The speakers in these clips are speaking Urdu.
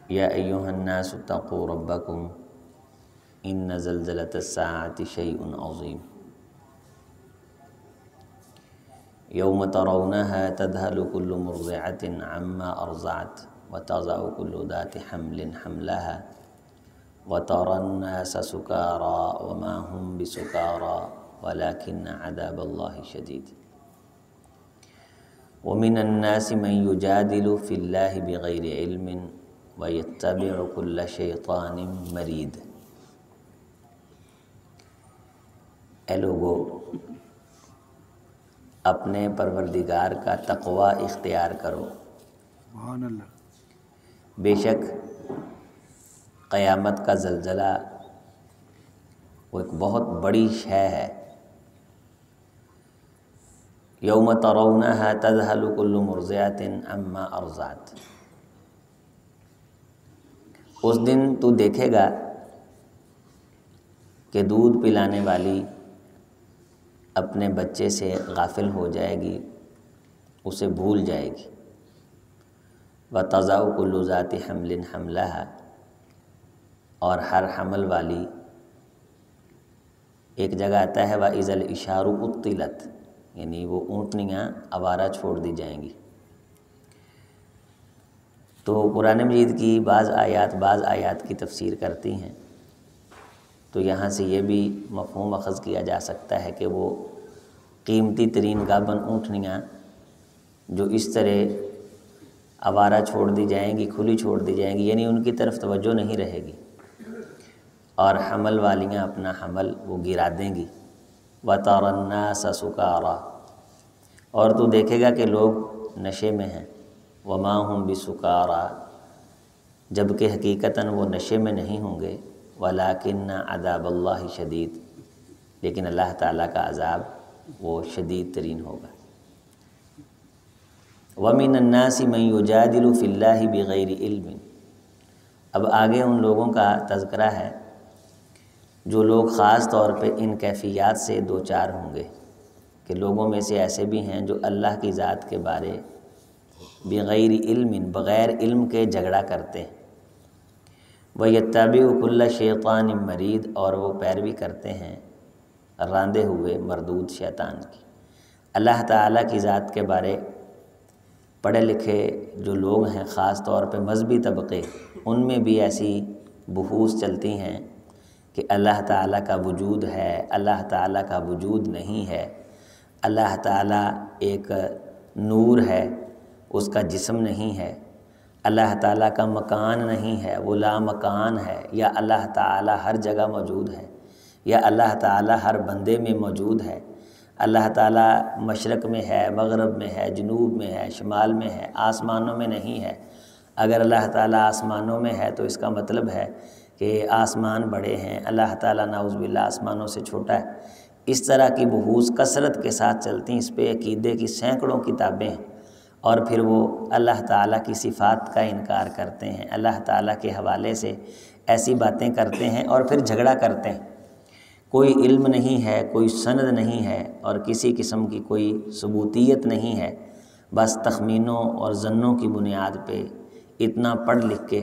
یا ایھا الناس اتقوا ربکم ان زلزلۃ الساعۃ شیء عظیم یوم ترونها تذہل کل مرضعۃ عما ارضعت وتضع کل ذات حمل حملها وترى الناس سکارى وما هم بسکارى ولكن عذاب اللہ شدید ومن الناس من يجادل في اللہ بغیر علم ويتبع كل شیطان مرید۔ اے لوگو، اپنے پروردگار کا تقوی اختیار کرو، سبحان اللہ۔ بے شک قیامت کا زلزلہ وہ ایک بہت بڑی شے ہے۔ یوم ترونها تذہل کل مرضعۃ عما ارضعت، اس دن تو دیکھے گا کہ دودھ پلانے والی اپنے بچے سے غافل ہو جائے گی، اسے بھول جائے گی۔ وَتَضَعُ كُلُّ ذَاتِ حَمْلٍ حَمْلَهَا، اور ہر حمل والی، ایک جگہ آتا ہے وَإِذَا الْإِشَارُ عُطِّلَتْ، یعنی وہ اونٹنیاں آوارہ چھوڑ دی جائیں گی۔ تو قرآن مجید کی بعض آیات کی تفسیر کرتی ہیں، تو یہاں سے یہ بھی مفہوم اخذ کیا جا سکتا ہے کہ وہ قیمتی ترین گابن اونٹنیاں جو اس طرح آوارہ چھوڑ دی جائیں گی، کھلی چھوڑ دی جائیں گی، یعنی ان کی طرف توجہ نہیں رہے گی، اور حمل والیاں اپنا حمل وہ گرا دیں گی۔ وَتَرَى النَّاسَ سُكَارَى، اور تو دیکھے گا کہ لوگ نشے میں ہیں۔ وَمَا هُمْ بِسُكَارَى، جبکہ حقیقتاً وہ نشے میں نہیں ہوں گے۔ وَلَكِنَّ عَذَابَ اللَّهِ شَدِيد، لیکن اللہ تعالیٰ کا عذاب وہ شدید ترین ہوگا۔ وَمِنَ النَّاسِ مَن يُجَادِلُ فِي اللَّهِ بِغَيْرِ عِلْمٍ، اب آگے ان لوگوں کا تذکرہ ہے جو لوگ خاص طور پہ ان کیفیات سے دوچار ہوں گے کہ لوگوں میں سے ایسے بھی ہیں جو اللہ کی ذات کے بارے بغیر علم، بغیر علم کے جھگڑا کرتے ہیں۔ وَيَتَّبِعُ كُلَّ شَيْطَانٍ مَرِيدٍ، اور وہ پیروی کرتے ہیں راندے ہوئے مردود شیطان کی۔ اللہ تعالیٰ کی ذات کے بارے پڑھے لکھے جو لوگ ہیں، خاص طور پہ مذہبی طبقے، ان میں بھی ایسی بحوث چلتی ہیں کہ اللہ تعالیٰ کا وجود ہے، اللہ تعالیٰ کا وجود نہیں ہے، اللہ تعالیٰ ایک نور ہے، اس کا جسم نہیں ہے، اللہ تعالیٰ کا مکان نہیں ہے، وہ لا مکان ہے، یا اللہ تعالیٰ ہر جگہ موجود ہے، یا اللہ تعالیٰ ہر بندے میں موجود ہے، اللہ تعالیٰ مشرق میں ہے، مغرب میں ہے، جنوب میں ہے، شمال میں ہے، آسمانوں میں نہیں ہے۔ اگر اللہ تعالیٰ آسمانوں میں ہے تو اس کا مطلب ہے کہ آسمان بڑے ہیں، اللہ تعالیٰ نعوذ باللہ آسمانوں سے چھوٹا ہے۔ اس طرح کی بحوث کثرت کے ساتھ چلتی ہیں، اس پہ عقیدے کی سینکڑوں کتابیں ہیں، اور پھر وہ اللہ تعالیٰ کی صفات کا انکار کرتے ہیں، اللہ تعالیٰ کے حوالے سے ایسی باتیں کرتے ہیں اور پھر جھگڑا کرتے ہیں۔ کوئی علم نہیں ہے، کوئی سند نہیں ہے، اور کسی قسم کی کوئی ثبوتیت نہیں ہے، بس تخمینوں اور ظنوں کی بنیاد پہ اتنا پڑھ لکھ کے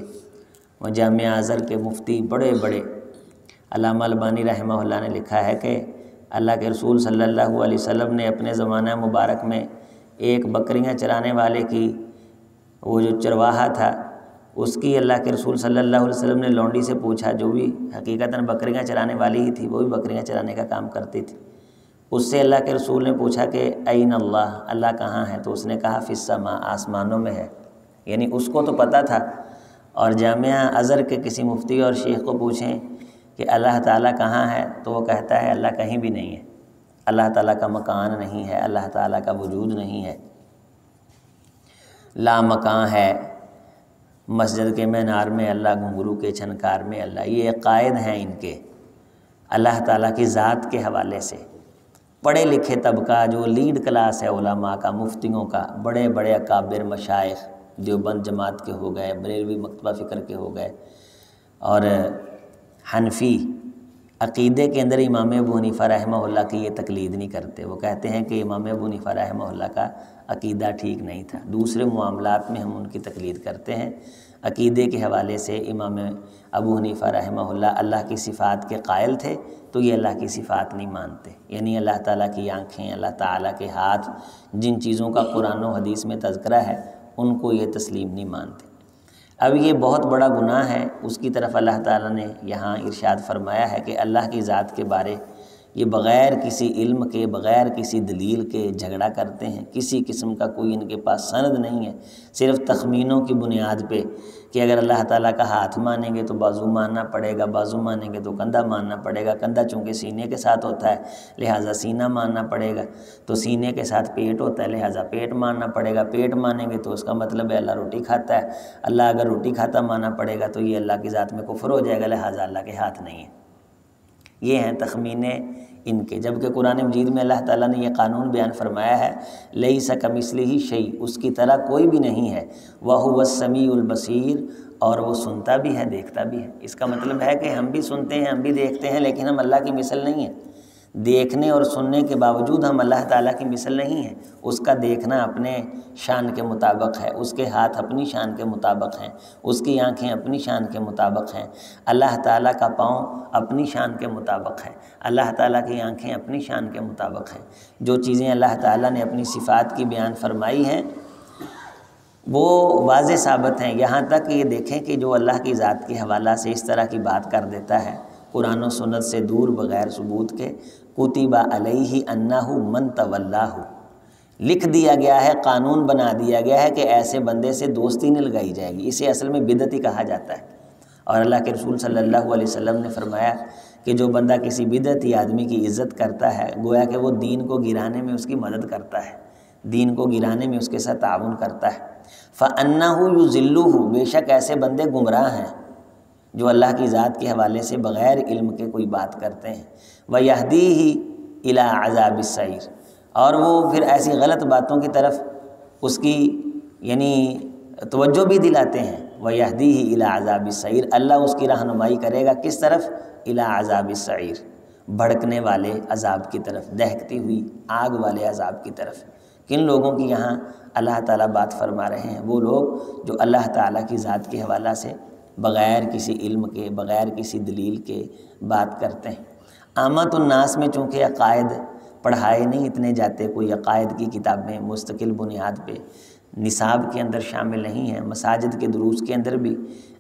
وہ جامعہ ازہر کے مفتی بڑے بڑے علامہ البانی رحمہ اللہ نے لکھا ہے کہ اللہ کے رسول صلی اللہ علیہ وسلم نے اپنے زمانہ مبارک میں ایک بکریاں چرانے والے کی، وہ جو چرواہا تھا، اس کی اللہ کے رسول صلی اللہ علیہ وسلم نے لونڈی سے پوچھا، جو بھی حقیقتاً بکریاں چرانے والی ہی تھی، وہ بھی بکریاں چرانے کا کام کرتی تھی، اس سے اللہ کے رسول نے پوچھا کہ این اللہ، اللہ کہاں ہے؟ تو اس نے کہا فی السماء، آسمانوں میں ہے، یعنی اس کو تو پتہ تھا۔ اور جامعہ ازہر کے کسی مفتی اور شیخ کو پوچھیں کہ اللہ تعالیٰ کہاں ہے، تو وہ کہتا ہے اللہ کہیں بھی نہیں ہے، اللہ تعالیٰ کا مکان نہیں ہے، اللہ تعالیٰ کا وجود نہیں ہے، لا مکان ہے، مسجد کے مینار میں اللہ، گھنگرو کے چھنکار میں اللہ، یہ عقائد ہیں ان کے اللہ تعالیٰ کی ذات کے حوالے سے۔ پڑھے لکھے طبقہ جو لیڈ کلاس ہے علماء کا، مفتیوں کا، بڑے بڑے اکابر مشائخ، دیوبند جماعت کے ہو گئے، بریلوی مکتبہ فکر کے ہو گئے، اور حنفی عقیدے کے اندر امام ابو حنیفہ رحمہ اللہ کی یہ تقلید نہیں کرتے، وہ کہتے ہیں کہ امام ابو حنیفہ رحمہ اللہ کا عقیدہ ٹھیک نہیں تھا۔ دوسرے معاملات میں ہم ان کی تقلید کرتے ہیں۔ عقیدے کے حوالے سے امام ابو حنیفہ رحمہ اللہ کی صفات کے قائل تھے، تو یہ اللہ کی صفات نہیں مانتے، یعنی اللہ تعالیٰ کی آنکھیں، اللہ تعالیٰ کے ہاتھ، جن چیزوں کا قرآن و حدیث میں تذکرہ ہے ان کو یہ تسلیم نہیں مانتے۔ اب یہ بہت بڑا گناہ ہے، اس کی طرف اللہ تعالیٰ نے یہاں ارشاد فرمایا ہے کہ اللہ کی ذات کے بارے یہ بغیر کسی علم کے، بغیر کسی دلیل کے جھگڑا کرتے ہیں، کسی قسم کا کوئی ان کے پاس سند نہیں ہے، صرف تخمینوں کی بنیاد پہ کہ اگر اللہ تعالیٰ کا ہاتھ مانیں گے تو بازو ماننا پڑے گا، بازو مانیں گے تو کندھا ماننا پڑے گا، کندھا چونکہ سینے کے ساتھ ہوتا ہے لہٰذا سینہ ماننا پڑے گا، تو سینے کے ساتھ پیٹ ہوتا ہے لہٰذا پیٹ ماننا پڑے گا، پیٹ مانیں گے تو اس کا مطلب ہے اللہ روٹی کھاتا ہے، اللہ اگر روٹی کھاتا ماننا پڑے گا تو یہ اللہ کی ذات میں کفر ہو جائے گا، لہٰذا اللہ کے ہاتھ نہیں ہے۔ یہ ہیں تخمینے ان کے، جبکہ قرآن مجید میں اللہ تعالیٰ نے یہ قانون بیان فرمایا ہے لیس کمثلہ شیء، اس کی طرح کوئی بھی نہیں ہے، وَهُوَ السَّمِيعُ الْبَصِيرُ، اور وہ سنتا بھی ہے دیکھتا بھی ہے۔ اس کا مطلب ہے کہ ہم بھی سنتے ہیں، ہم بھی دیکھتے ہیں، لیکن ہم اللہ کی مثل نہیں ہیں۔ دیکھنے اور سننے کے باوجود ہم اللہ تعالیٰ کی مثل نہیں ہیں۔ اس کا دیکھنا اپنے شان کے مطابق ہے، اس کے ہاتھ اپنی شان کے مطابق ہیں، اس کی آنکھیں اپنی شان کے مطابق ہیں، اللہ تعالیٰ کا پاؤں اپنی شان کے مطابق ہے، اللہ تعالیٰ کی آنکھیں اپنی شان کے مطابق ہیں۔ جو چیزیں اللہ تعالیٰ نے اپنی صفات کی بیان فرمائی ہیں وہ واضح ثابت ہیں، یہاں تک یہ دیکھیں کہ جو اللہ کی ذات کے حوالہ سے اس طرح کی بات کر دیتا ہے قرآن و سنت سے دور بغیر ثبوت کے، کتب علیہ انہ من تولاہ، لکھ دیا گیا ہے، قانون بنا دیا گیا ہے کہ ایسے بندے سے دوستی نہیں لگائی جائے گی۔ اسے اصل میں بدعتی کہا جاتا ہے، اور اللہ کے رسول صلی اللہ علیہ وسلم نے فرمایا کہ جو بندہ کسی بدعتی آدمی کی عزت کرتا ہے گویا کہ وہ دین کو گرانے میں اس کی مدد کرتا ہے، دین کو گرانے میں اس کے ساتھ تعاون کرتا ہے۔ فَأَنَّهُ يُضِلُّهُ، بے شک ایسے بندے گمراہ ہیں جو اللہ کی ذات کے حوالے سے بغیر علم کے کوئی بات کرتے ہیں۔ وَيَهْدِيهِ إِلَىٰ عَذَابِ السَّعِيرِ، اور وہ پھر ایسی غلط باتوں کی طرف اس کی یعنی توجہ بھی دلاتے ہیں۔ وَيَهْدِيهِ إِلَىٰ عَذَابِ السَّعِيرِ، اللہ اس کی رہنمائی کرے گا کس طرف؟ إِلَىٰ عَذَابِ السَّعِيرِ، بھڑکنے والے عذاب کی طرف، دہکتی ہوئی آگ والے عذاب کی طرف۔ کن لوگوں کی یہاں اللہ تعالیٰ بات فرما رہے ہیں؟ وہ لوگ جو اللہ تعالیٰ کی ذات کے حوالہ سے بغیر کسی علم کے، بغیر کسی دلیل کے بات کرتے ہیں۔ عامۃ الناس میں چونکہ عقائد پڑھائے نہیں اتنے جاتے، کوئی عقائد کی کتابیں مستقل بنیاد پہ نصاب کے اندر شامل نہیں ہیں، مساجد کے دروس کے اندر بھی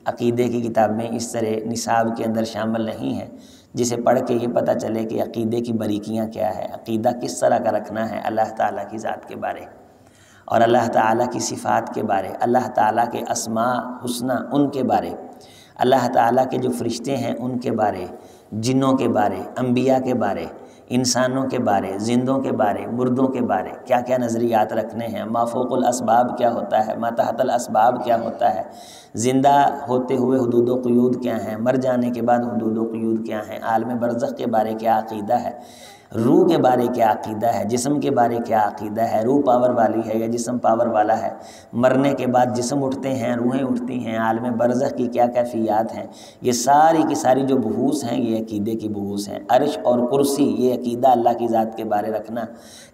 عقیدے کی کتابیں اس طرح نصاب کے اندر شامل نہیں ہیں جسے پڑھ کے یہ پتہ چلے کہ عقیدے کی باریکیاں کیا ہے، عقیدہ کس طرح کا رکھنا ہے اللہ تعالیٰ کی ذات کے بارے اور اللہ تعالیٰ کی صفات کے بارے، اللہ تعالیٰ کے اسماء حسنی ان کے بارے، اللہ تعالیٰ کے جو فرشتے ہیں ان کے بارے، جنوں کے بارے، انبیاء کے بارے، انسانوں کے بارے، زندوں کے بارے، مردوں کے بارے کیا کیا نظریات رکھنے ہیں، ما فوق الاسباب کیا ہوتا ہے، ما تحت الاسباب کیا ہوتا ہے، زندہ ہوتے ہوئے حدود و قیود کیا ہیں، مر جانے کے بعد حدود و قیود کیا ہیں، عالم برزخ کے بارے کیا عقیدہ ہے، روح کے بارے کیا عقیدہ ہے، جسم کے بارے کیا عقیدہ ہے، روح پاور والی ہے یا جسم پاور والا ہے، مرنے کے بعد جسم اٹھتے ہیں، روحیں اٹھتی ہیں، عالم برزخ کی کیا کیفیات ہیں، یہ ساری کی ساری جو بحوث ہیں یہ عقیدے کی بحوث ہیں۔ عرش اور کرسی، یہ عقیدہ اللہ کی ذات کے بارے رکھنا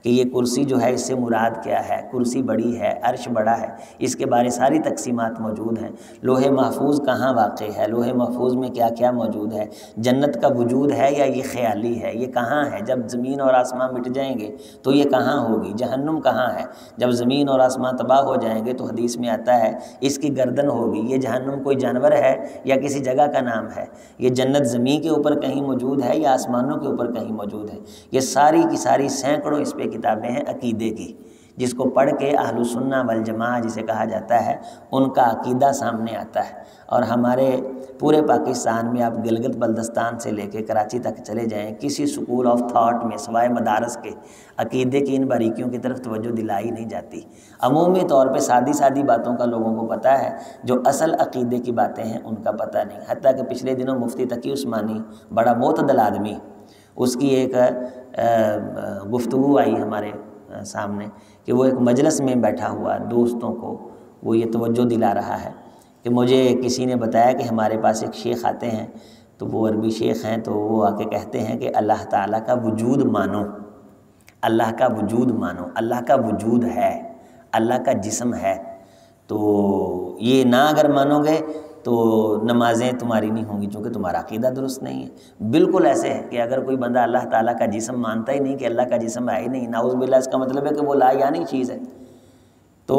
کہ یہ کرسی جو ہے اس سے مراد کیا ہے، کرسی بڑی ہے، عرش بڑا ہے، اس کے بارے ساری تقسیمات موجود ہیں۔ لوح محفوظ کہاں واقع ہے، لوح محفوظ میں کیا کیا موجود ہے، جنت کا وجود ہے یا یہ خیالی ہے، یہ کہاں ہے، جب زمین اور آسمان مٹ جائیں گے تو یہ کہاں ہوگی، جہنم کہاں ہے، جب زمین اور آسمان تباہ ہو جائیں گے تو حدیث میں آتا ہے اس کی گردن ہوگی، یہ جہنم کوئی جانور ہے یا کسی جگہ کا نام ہے، یہ جنت زمین کے اوپر کہیں موجود ہے یا آسمانوں کے اوپر کہیں موجود ہے۔ یہ ساری کی ساری سینکڑوں اس پہ کتابیں ہیں عقیدے کی، جس کو پڑھ کے اہل السنہ والجماعہ جسے کہا جاتا ہے ان کا عقیدہ سامنے آتا ہے۔ اور ہمارے پورے پاکستان میں آپ گلگت بلتستان سے لے کے کراچی تک چلے جائیں، کسی سکول آف تھاٹ میں سوائے مدارس کے عقیدے کی ان باریکیوں کی طرف توجہ دلائی نہیں جاتی۔ عمومی طور پہ سادی سادی باتوں کا لوگوں کو پتہ ہے، جو اصل عقیدے کی باتیں ہیں ان کا پتہ نہیں۔ حتیٰ کہ پچھلے دنوں مفتی تقی عثمانی، بڑا معتدل آدمی، اس کی ایک گفتگو آئی ہمارے سامنے کہ وہ ایک مجلس میں بیٹھا ہوا دوستوں کو وہ یہ توجہ دلا رہا ہے کہ مجھے کسی نے بتایا کہ ہمارے پاس ایک شیخ آتے ہیں، تو وہ عربی شیخ ہیں، تو وہ آ کے کہتے ہیں کہ اللہ تعالیٰ کا وجود مانو، اللہ کا وجود مانو، اللہ کا وجود ہے، اللہ کا جسم ہے، تو یہ نہ اگر مانو گے تو نمازیں تمہاری نہیں ہوں گی، چونکہ تمہارا عقیدہ درست نہیں ہے۔ بالکل ایسے ہے کہ اگر کوئی بندہ اللہ تعالیٰ کا جسم مانتا ہی نہیں کہ اللہ کا جسم ہے ہی نہیں، نعوذ باللہ، اس کا مطلب ہے کہ وہ لا یعنی چیز ہے، تو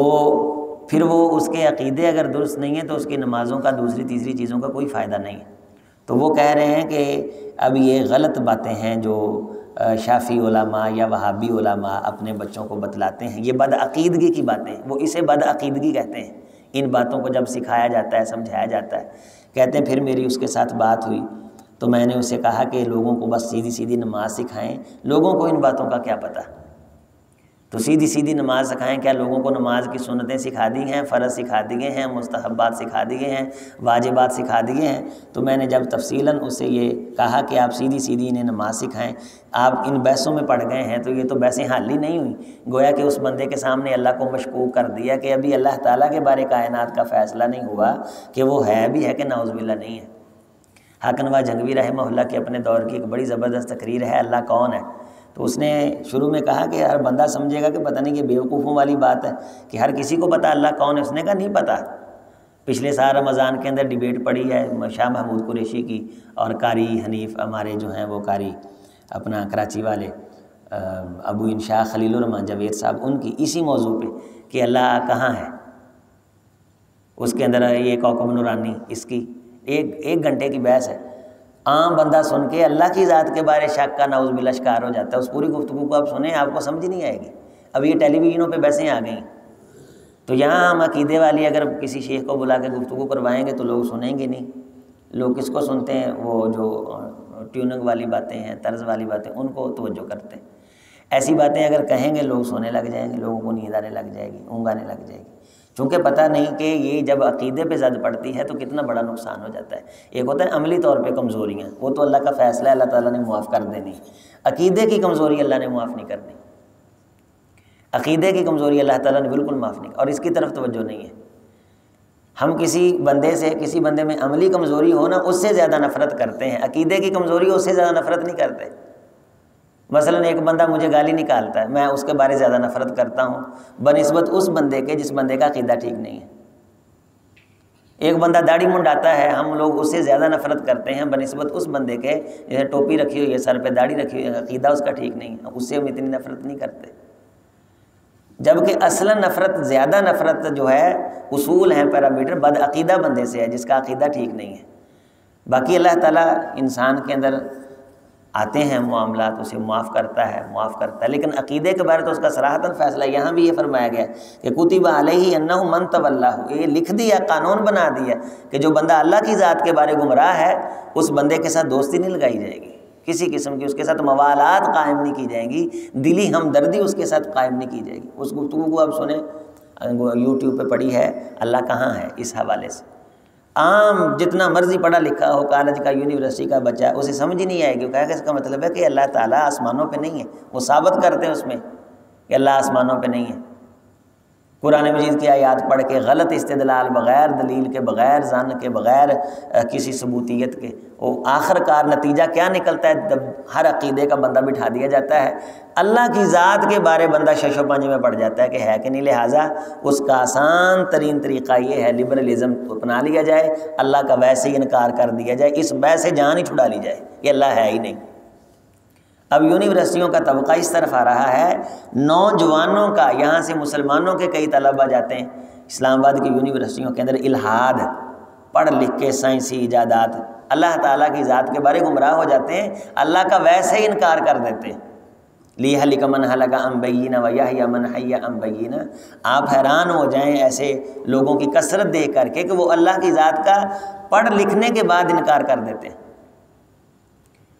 پھر وہ اس کے عقیدے اگر درست نہیں ہیں تو اس کی نمازوں کا، دوسری تیسری چیزوں کا کوئی فائدہ نہیں ہے۔ تو وہ کہہ رہے ہیں کہ اب یہ غلط باتیں ہیں جو شافعی علماء یا وہابی علماء اپنے بچوں کو بتلاتے ہیں، یہ بدعقیدگی کی باتیں، وہ اسے بدعقیدگی کہتے ہیں۔ ان باتوں کو جب سکھایا جاتا ہے، سمجھایا جاتا ہے، کہتے ہیں پھر میری اس کے ساتھ بات ہوئی تو میں نے اسے کہا کہ لوگوں کو بس سیدھی سیدھی نماز سکھائیں، لوگوں کو ان باتوں کا کیا پتہ؟ تو سیدھی سیدھی نماز سکھائیں، کیا لوگوں کو نماز کی سنتیں سکھا دی ہیں، فرض سکھا دیے ہیں، مستحبات سکھا دیے ہیں، واجبات سکھا دیے ہیں؟ تو میں نے جب تفصیلاً اسے یہ کہا کہ آپ سیدھی سیدھی انہیں نماز سکھائیں، آپ ان بحثوں میں پڑ گئے ہیں، تو یہ تو بحثیں حل ہی نہیں ہوئی، گویا کہ اس بندے کے سامنے اللہ کو مشکوک کر دیا کہ ابھی اللہ تعالیٰ کے بارے کائنات کا فیصلہ نہیں ہوا کہ وہ ہے بھی ہے کہ نعوذ باللہ نہیں ہے۔ حق نواز جھنگوی رحمہ اللہ کے اپنے دور کی ایک بڑی زبردست تقریر ہے، اللہ کون ہے؟ تو اس نے شروع میں کہا کہ ہر بندہ سمجھے گا کہ پتہ نہیں، کہ بیوقوفوں والی بات ہے کہ ہر کسی کو پتہ اللہ کون ہے۔ اس نے کہا نہیں پتہ۔ پچھلے سال رمضان کے اندر ڈیبیٹ پڑی ہے شاہ محمود قریشی کی اور قاری حنیف، ہمارے جو ہیں وہ قاری اپنا کراچی والے ابو انشاء خلیل الرحمن جاوید صاحب، ان کی اسی موضوع پہ کہ اللہ کہاں ہے۔ اس کے اندر یہ کوكب نورانی، اس کی ایک گھنٹے کی بحث ہے۔ عام بندہ سن کے اللہ کی ذات کے بارے شک کا نعوذ باللہ شکار ہو جاتا ہے۔ اس پوری گفتگو کو آپ سنیں، آپ کو سمجھ نہیں آئے گی۔ اب یہ ٹیلی ویژنوں پہ بحثیں آ گئیں، تو یہاں ہم عقیدے والی اگر کسی شیخ کو بلا کے گفتگو کروائیں گے تو لوگ سنیں گے نہیں۔ لوگ کس کو سنتے ہیں؟ وہ جو ٹیوننگ والی باتیں ہیں، طرز والی باتیں، ان کو توجہ کرتے ہیں۔ ایسی باتیں اگر کہیں گے لوگ سونے لگ جائیں گے، لوگوں کو نیند آنے لگ جائے گی، اونگ آنے لگ جائے گی، چونکہ پتہ نہیں کہ یہ جب عقیدے پہ زد پڑتی ہے تو کتنا بڑا نقصان ہو جاتا ہے۔ ایک ہوتا ہے عملی طور پہ کمزوریاں، وہ تو اللہ کا فیصلہ ہے، اللہ تعالیٰ نے معاف کر دینی۔ عقیدے کی کمزوری اللہ نے معاف نہیں کرنی، عقیدے کی کمزوری اللہ تعالیٰ نے بالکل معاف نہیں، اور اس کی طرف توجہ نہیں ہے۔ ہم کسی بندے سے، کسی بندے میں عملی کمزوری ہو نا، اس سے زیادہ نفرت کرتے ہیں، عقیدے کی کمزوری ہو اس سے زیادہ نفرت نہیں کرتے۔ مثلا ایک بندہ مجھے گالی نکالتا ہے، میں اس کے بارے زیادہ نفرت کرتا ہوں بنسبت اس بندے کے جس بندے کا عقیدہ ٹھیک نہیں ہے۔ ایک بندہ داڑھی منڈاتا ہے، ہم لوگ اس سے زیادہ نفرت کرتے ہیں بنسبت اس بندے کے جیسے ٹوپی رکھی ہوئی ہے، سر پہ داڑھی رکھی ہوئی ہے، عقیدہ اس کا ٹھیک نہیں ہے، اس سے ہم اتنی نفرت نہیں کرتے۔ جبکہ اصلا نفرت، زیادہ نفرت جو ہے، اصول ہیں، پیرامیٹر بدعقیدہ بندے سے ہے جس کا عقیدہ ٹھیک نہیں ہے۔ باقی اللہ تعالیٰ انسان کے اندر آتے ہیں معاملات، اسے معاف کرتا ہے، لیکن عقیدے کے بارے تو اس کا صراحتاً فیصلہ یہاں بھی یہ فرمایا گیا کہ کتب علیہ انہ من تولاہ، یہ لکھ دیا، قانون بنا دیا کہ جو بندہ اللہ کی ذات کے بارے گمراہ ہے اس بندے کے ساتھ دوستی نہیں لگائی جائے گی، کسی قسم کی اس کے ساتھ موالات قائم نہیں کی جائیں گی، دلی ہمدردی اس کے ساتھ قائم نہیں کی جائے گی۔ اس گفتگو کو آپ سنیں، یوٹیوب پہ پڑی ہے، اللہ کہاں ہے، اس حوالے سے عام جتنا مرضی پڑھا لکھا ہو، کالج کا، یونیورسٹی کا بچہ، اسے سمجھ ہی نہیں آئے گی۔ وہ کہے کہ اس کا مطلب ہے کہ اللہ تعالیٰ آسمانوں پہ نہیں ہے، وہ ثابت کرتے ہیں اس میں کہ اللہ آسمانوں پہ نہیں ہے۔ قرآن مجید کی آیات پڑھ کے غلط استدلال، بغیر دلیل کے، بغیر ظن کے، بغیر کسی ثبوتیت کے، وہ آخر کار نتیجہ کیا نکلتا ہے؟ جب ہر عقیدے کا بندہ بٹھا دیا جاتا ہے، اللہ کی ذات کے بارے بندہ شش و پنج میں پڑ جاتا ہے کہ ہے کہ نہیں، لہٰذا اس کا آسان ترین طریقہ یہ ہے لبرلزم اپنا لیا جائے، اللہ کا ویسے ہی انکار کر دیا جائے، اس ویسے جان ہی چھڑا لی جائے کہ اللہ ہے ہی نہیں۔ اب یونیورسٹیوں کا طبقہ اس طرف آ رہا ہے، نوجوانوں کا، یہاں سے مسلمانوں کے کئی طلبہ جاتے ہیں اسلام آباد کی یونیورسٹیوں کے اندر، الحاد پڑھ لکھ کے سائنسی ایجادات، اللہ تعالیٰ کی ذات کے بارے گمراہ ہو جاتے ہیں، اللہ کا ویسے ہی انکار کر دیتے ہیں۔ لیہلک من ہلک عن بینہ ویحیی من حی عن بینہ۔ آپ حیران ہو جائیں ایسے لوگوں کی کثرت دیکھ کر کے کہ وہ اللہ کی ذات کا پڑھ لکھنے کے بعد انکار کر دیتے ہیں۔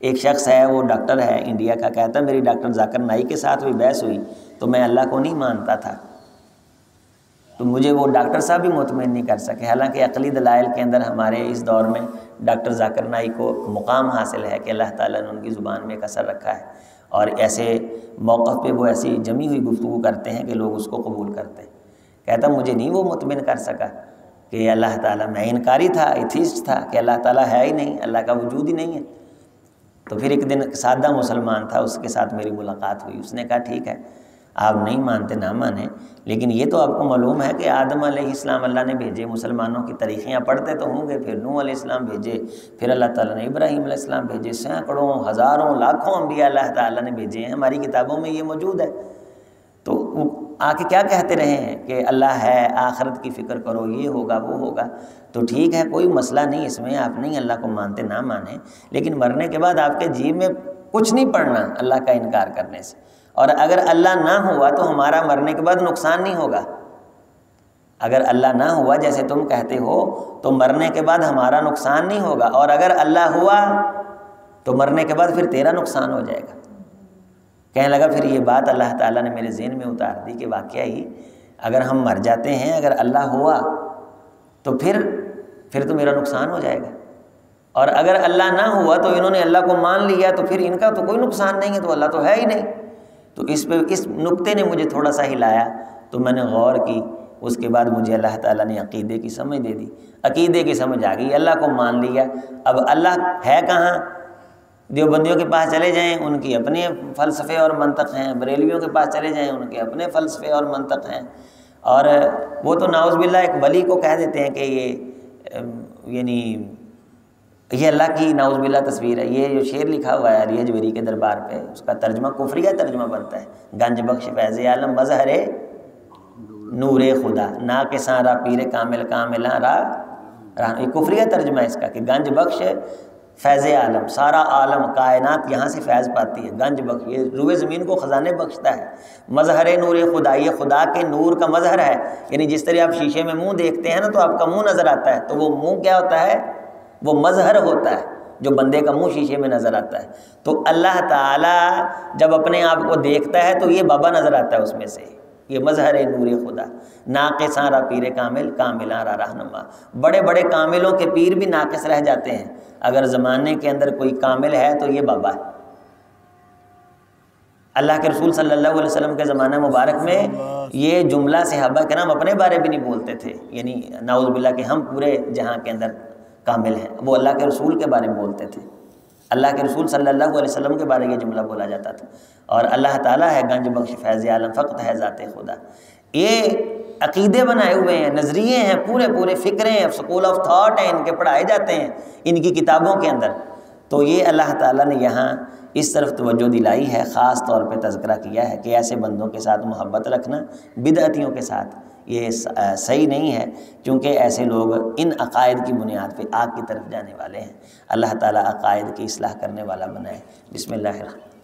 ایک شخص ہے، وہ ڈاکٹر ہے انڈیا کا، کہتا ہے میری ڈاکٹر ذاکر نائی کے ساتھ بھی بحث ہوئی تو میں اللہ کو نہیں مانتا تھا، تو مجھے وہ ڈاکٹر صاحب بھی مطمئن نہیں کر سکے، حالانکہ عقلی دلائل کے اندر ہمارے اس دور میں ڈاکٹر ذاکر نائی کو مقام حاصل ہے کہ اللہ تعالیٰ نے ان کی زبان میں ایک اثر رکھا ہے، اور ایسے موقف پہ وہ ایسی جمی ہوئی گفتگو کرتے ہیں کہ لوگ اس کو قبول کرتے ہیں۔ کہتا مجھے نہیں وہ مطمئن کر سکا کہ اللہ تعالیٰ، میں انکاری تھا، ایتھیسٹ تھا کہ اللہ تعالیٰ ہے ہی نہیں، اللہ کا وجود ہی نہیں ہے۔ تو پھر ایک دن سادہ مسلمان تھا، اس کے ساتھ میری ملاقات ہوئی، اس نے کہا ٹھیک ہے، آپ نہیں مانتے نہ مانیں، لیکن یہ تو آپ کو معلوم ہے کہ آدم علیہ السلام اللہ نے بھیجے، مسلمانوں کی تاریخیاں پڑھتے تو ہوں گے، پھر نوح علیہ السلام بھیجے، پھر اللہ تعالیٰ نے ابراہیم علیہ السلام بھیجے، سینکڑوں ہزاروں لاکھوں انبیاء اللہ تعالیٰ نے بھیجے ہیں، ہماری کتابوں میں یہ موجود ہے۔ تو آ کے کیا کہتے رہے ہیں کہ اللہ ہے، آخرت کی فکر کرو، یہ ہوگا وہ ہوگا، تو ٹھیک ہے، کوئی مسئلہ نہیں اس میں، آپ نہیں اللہ کو مانتے نہ مانیں، لیکن مرنے کے بعد آپ کے جی میں کچھ نہیں پڑنا اللہ کا انکار کرنے سے۔ اور اگر اللہ نہ ہوا تو ہمارا مرنے کے بعد نقصان نہیں ہوگا۔ اگر اللہ نہ ہوا جیسے تم کہتے ہو تو مرنے کے بعد ہمارا نقصان نہیں ہوگا، اور اگر اللہ ہوا تو مرنے کے بعد پھر تیرا نقصان ہو جائے گا۔ کہنے لگا پھر یہ بات اللہ تعالیٰ نے میرے ذہن میں اتار دی کہ واقعہ ہی اگر ہم مر جاتے ہیں، اگر اللہ ہوا تو پھر تو میرا نقصان ہو جائے گا، اور اگر اللہ نہ ہوا تو انہوں نے اللہ کو مان لیا تو پھر ان کا تو کوئی نقصان نہیں ہے، تو اللہ تو ہے ہی نہیں۔ تو اس نقطے نے مجھے تھوڑا سا ہلایا، تو میں نے غور کی، اس کے بعد مجھے اللہ تعالیٰ نے عقیدے کی سمجھ دے دی، عقیدے کی سمجھ آ گئی، اللہ کو مان لیا۔ اب اللہ ہے کہاں؟ دیوبندیوں کے پاس چلے جائیں، ان کی اپنے فلسفے اور منطق ہیں، بریلویوں کے پاس چلے جائیں، ان کے اپنے فلسفے اور منطق ہیں، اور وہ تو نعوذ باللہ ایک ولی کو کہہ دیتے ہیں کہ یہ اللہ کی نعوذ باللہ تصویر ہے۔ یہ جو شعر لکھا ہوا ہے علی حجویری کے دربار پہ، اس کا ترجمہ کفریہ ترجمہ بنتا ہے، گنج بخش فیض عالم مظہر نور خدا ناقصاں را پیر کامل کاملاں را، یہ کفریہ ترجمہ ہے اس کا، کہ گنج بخش فیض عالم، سارا عالم کائنات یہاں سے فیض پاتی ہے، گنج بخش یہ روئے زمین کو خزانے بخشتا ہے، مظہر نور خدا یہ خدا کے نور کا مظہر ہے، یعنی جس طرح آپ شیشے میں منہ دیکھتے ہیں نا تو آپ کا منہ نظر آتا ہے، تو وہ منہ کیا ہوتا ہے؟ وہ مظہر ہوتا ہے، جو بندے کا منہ شیشے میں نظر آتا ہے۔ تو اللہ تعالیٰ جب اپنے آپ کو دیکھتا ہے تو یہ بابا نظر آتا ہے اس میں سے، یہ مظہر نور خدا، ناقصاں را پیر کامل کاملاں را رہنما۔ بڑے بڑے کاملوں کے پیر بھی ناقص رہ جاتے ہیں، اگر زمانے کے اندر کوئی کامل ہے تو یہ بابا ہے۔ اللہ کے رسول صلی اللہ علیہ وسلم کے زمانہ مبارک میں یہ جملہ صحابہ کرام اپنے بارے بھی نہیں بولتے تھے، یعنی نعوذ باللہ کہ ہم پورے جہاں کے اندر کامل ہیں، وہ اللہ کے رسول کے بارے میں بولتے تھے، اللہ کے رسول صلی اللہ علیہ وسلم کے بارے میں یہ جملہ بولا جاتا تھا۔ اور اللہ تعالیٰ ہے گنج بخش فیض عالم، فقط ہے ذات خدا۔ یہ عقیدے بنائے ہوئے ہیں، نظریے ہیں، پورے فکریں ہیں، سکول آف تھاٹ ہیں، ان کے پڑھائے جاتے ہیں ان کی کتابوں کے اندر۔ تو یہ اللہ تعالیٰ نے یہاں اس طرف توجہ دلائی ہے، خاص طور پہ تذکرہ کیا ہے کہ ایسے بندوں کے ساتھ محبت رکھنا، بدعتیوں کے ساتھ یہ صحیح نہیں ہے، کیونکہ ایسے لوگ ان عقائد کی بنیاد پہ آگ کی طرف جانے والے ہیں۔ اللہ تعالیٰ عقائد کی اصلاح کرنے والا بنائے۔ بسم اللہ الرحمن